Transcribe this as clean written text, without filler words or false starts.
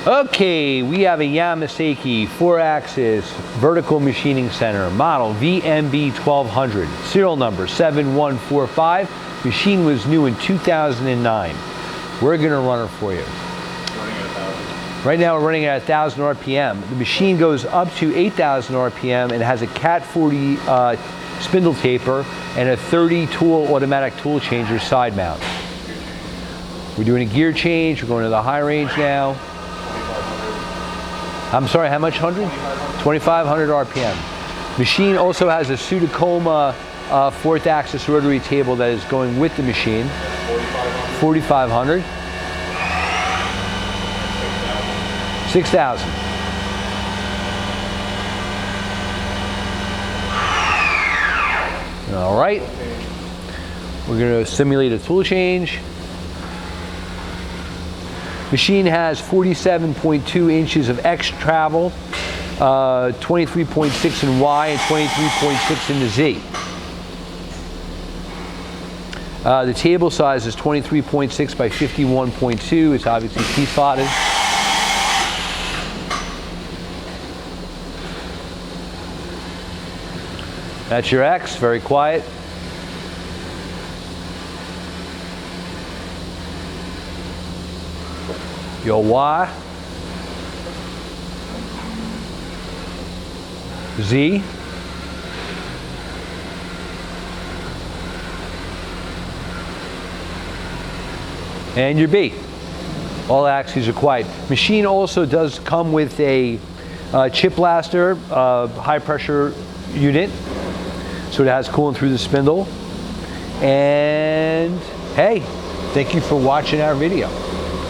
Okay, we have a Yama Seiki 4-axis vertical machining center, model VMB 1200, serial number 7145. Machine was new in 2009. We're going to run it for you. Right now we're running at 1,000 RPM. The machine goes up to 8,000 RPM and has a Cat 40 spindle taper and a 30 tool automatic tool changer side mount. We're doing a gear change. We're going to the high range now. I'm sorry, how much 100? 2,500 RPM. Machine also has a TSUDAKOMA 4th axis rotary table that is going with the machine. 4,500. 6,000. All right. We're going to simulate a tool change. Machine has 47.2 inches of X travel, 23.6 in Y and 23.6 in the Z. The table size is 23.6 by 51.2. It's obviously T-slotted. That's your X, very quiet. Your Y, Z, and your B. All axes are quiet. Machine also does come with a chip blaster, high pressure unit, so it has coolant through the spindle. And hey, thank you for watching our video.